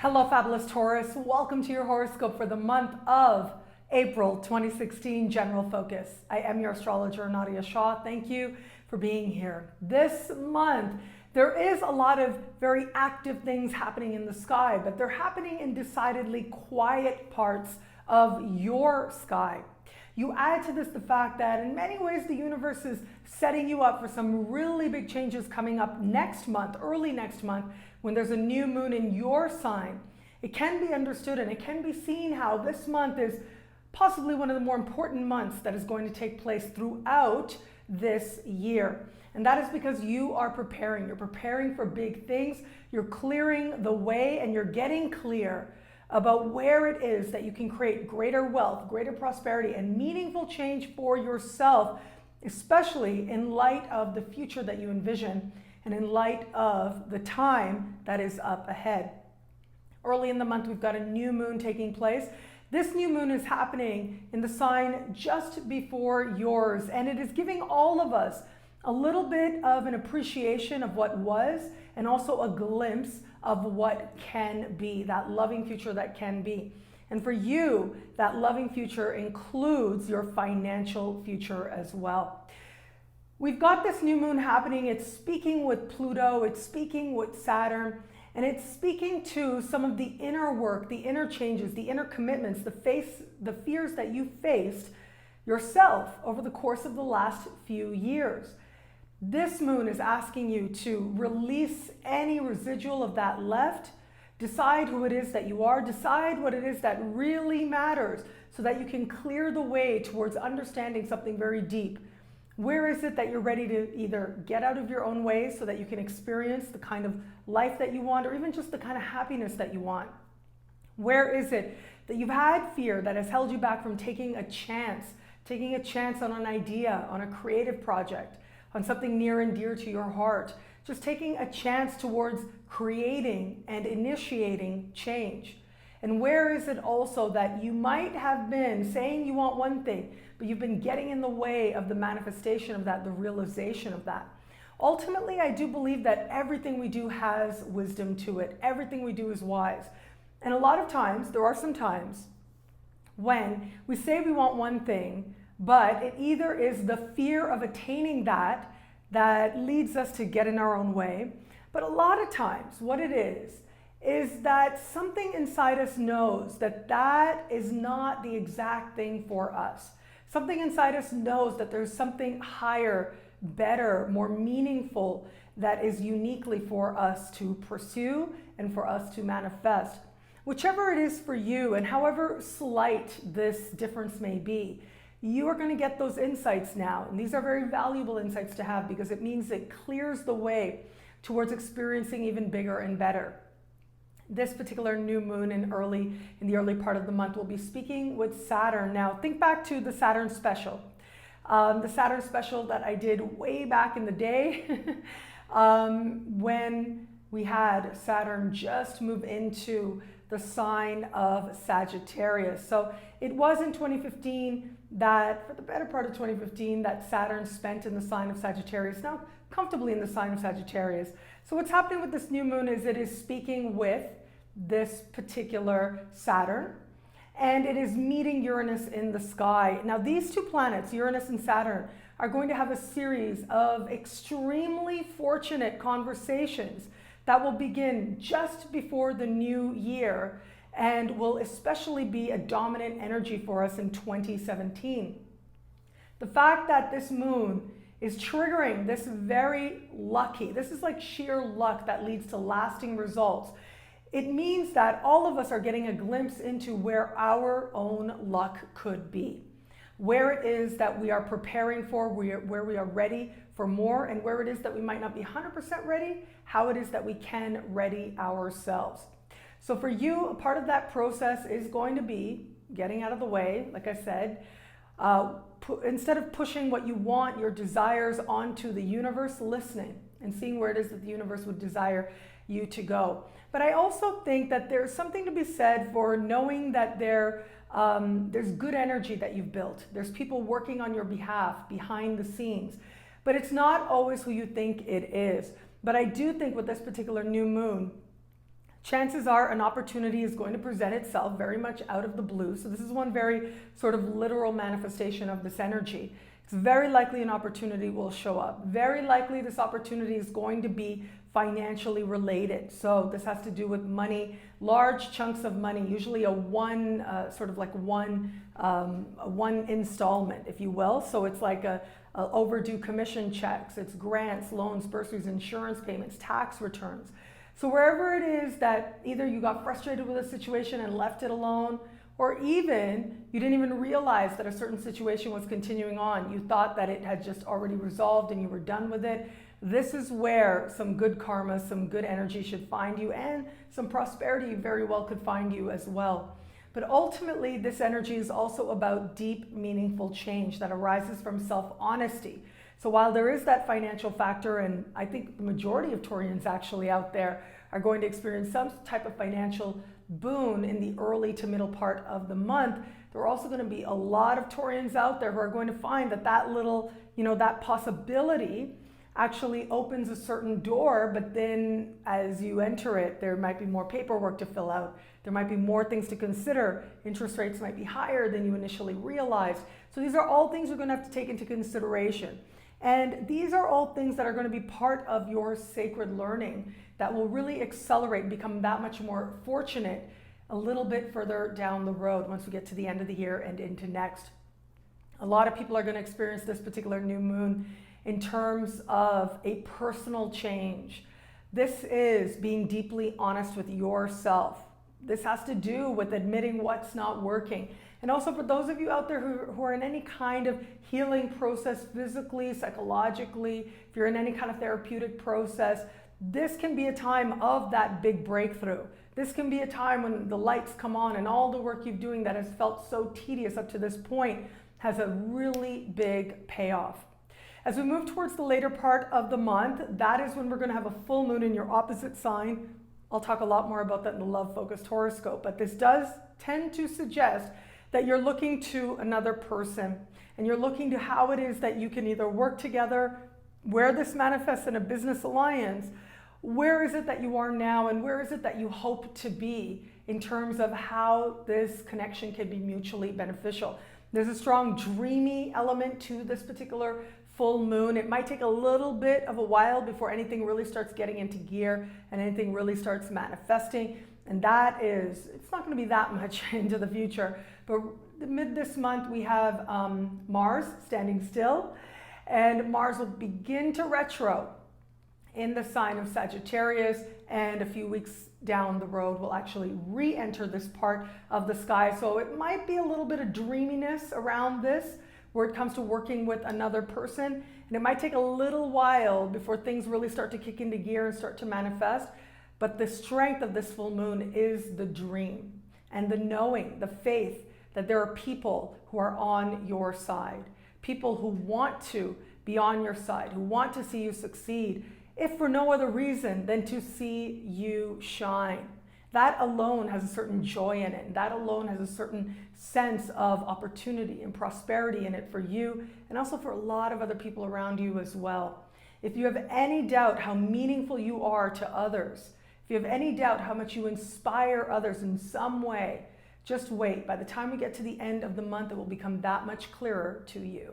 Hello, fabulous Taurus. Welcome to your horoscope for the month of April 2016 General Focus. I am your astrologer, Nadiya Shah. Thank you for being here. This month, there is a lot of very active things happening in the sky, but they're happening in decidedly quiet parts of your sky. You add to this the fact that in many ways the universe is setting you up for some really big changes coming up next month, early next month, when there's a new moon in your sign. It can be understood and it can be seen how this month is possibly one of the more important months that is going to take place throughout this year. And that is because you are preparing. You're preparing for big things. You're clearing the way and you're getting clear about where it is that you can create greater wealth, greater prosperity, and meaningful change for yourself, especially in light of the future that you envision and in light of the time that is up ahead. Early in the month, we've got a new moon taking place. This new moon is happening in the sign just before yours, and it is giving all of us a little bit of an appreciation of what was and also a glimpse of what can be, that loving future that can be. And for you, that loving future includes your financial future as well. We've got this new moon happening. It's speaking with Pluto, it's speaking with Saturn, and it's speaking to some of the inner work, the inner changes, the inner commitments, the fears that you faced yourself over the course of the last few years. This moon is asking you to release any residual of that left, decide who it is that you are, decide what it is that really matters so that you can clear the way towards understanding something very deep. Where is it that you're ready to either get out of your own way so that you can experience the kind of life that you want or even just the kind of happiness that you want? Where is it that you've had fear that has held you back from taking a chance on an idea, on a creative project, on something near and dear to your heart, just taking a chance towards creating and initiating change? And where is it also that you might have been saying you want one thing, but you've been getting in the way of the manifestation of that, the realization of that? Ultimately, I do believe that everything we do has wisdom to it. Everything we do is wise. And a lot of times, there are some times when we say we want one thing, but it either is the fear of attaining that leads us to get in our own way. But a lot of times what it is that something inside us knows that that is not the exact thing for us. Something inside us knows that there's something higher, better, more meaningful that is uniquely for us to pursue and for us to manifest. Whichever it is for you and however slight this difference may be, you are going to get those insights now. And these are very valuable insights to have because it means it clears the way towards experiencing even bigger and better. This particular new moon in the early part of the month will be speaking with Saturn. Now, think back to the Saturn special. The Saturn special that I did way back in the day when we had Saturn just move into the sign of Sagittarius. So it was in 2015 that, for the better part of 2015, that Saturn spent in the sign of Sagittarius, now comfortably in the sign of Sagittarius. So what's happening with this new moon is it is speaking with this particular Saturn, and it is meeting Uranus in the sky. Now these two planets, Uranus and Saturn, are going to have a series of extremely fortunate conversations that will begin just before the new year and will especially be a dominant energy for us in 2017. The fact that this moon is triggering this very lucky, this is like sheer luck that leads to lasting results. It means that all of us are getting a glimpse into where our own luck could be, where it is that we are preparing for, where we are ready for more, and where it is that we might not be 100% ready, how it is that we can ready ourselves. So for you, a part of that process is going to be getting out of the way, like I said, instead of pushing what you want, your desires onto the universe, listening and seeing where it is that the universe would desire you to go. But I also think that there's something to be said for knowing that there's good energy that you've built. There's people working on your behalf behind the scenes, but it's not always who you think it is. But I do think with this particular new moon, Chances are an opportunity is going to present itself very much out of the blue. So this is one very sort of literal manifestation of this energy. It's very likely an opportunity will show up. Very likely this opportunity is going to be financially related. So this has to do with money, large chunks of money, usually a one installment, if you will. So it's like a overdue commission checks, it's grants, loans, bursaries, insurance payments, tax returns. So wherever it is that either you got frustrated with a situation and left it alone, or even you didn't even realize that a certain situation was continuing on, you thought that it had just already resolved and you were done with it, this is where some good karma, some good energy should find you, and some prosperity very well could find you as well. But ultimately, this energy is also about deep, meaningful change that arises from self-honesty. So while there is that financial factor, and I think the majority of Taurians actually out there are going to experience some type of financial boon in the early to middle part of the month, there are also going to be a lot of Taurians out there who are going to find that that little, that possibility actually opens a certain door, but then as you enter it, there might be more paperwork to fill out. There might be more things to consider. Interest rates might be higher than you initially realized. So these are all things you're going to have to take into consideration. And these are all things that are going to be part of your sacred learning that will really accelerate and become that much more fortunate a little bit further down the road once we get to the end of the year and into next. A lot of people are going to experience this particular new moon in terms of a personal change. This is being deeply honest with yourself. This has to do with admitting what's not working. And also for those of you out there who are in any kind of healing process, physically, psychologically, if you're in any kind of therapeutic process, this can be a time of that big breakthrough. This can be a time when the lights come on and all the work you're doing that has felt so tedious up to this point has a really big payoff. As we move towards the later part of the month, that is when we're going to have a full moon in your opposite sign. I'll talk a lot more about that in the love-focused horoscope, but this does tend to suggest that you're looking to another person and you're looking to how it is that you can either work together, where this manifests in a business alliance, where is it that you are now and where is it that you hope to be in terms of how this connection can be mutually beneficial. There's a strong dreamy element to this particular full moon. It might take a little bit of a while before anything really starts getting into gear and anything really starts manifesting. And that is, it's not going to be that much into the future. But mid this month, we have Mars standing still, and Mars will begin to retro in the sign of Sagittarius, and a few weeks down the road will actually re-enter this part of the sky. So it might be a little bit of dreaminess around this where it comes to working with another person, and it might take a little while before things really start to kick into gear and start to manifest. But the strength of this full moon is the dream and the knowing, the faith that there are people who are on your side, people who want to be on your side, who want to see you succeed, if for no other reason than to see you shine. That alone has a certain joy in it. That alone has a certain sense of opportunity and prosperity in it for you and also for a lot of other people around you as well. If you have any doubt how meaningful you are to others, if you have any doubt how much you inspire others in some way, just wait. By the time we get to the end of the month, it will become that much clearer to you.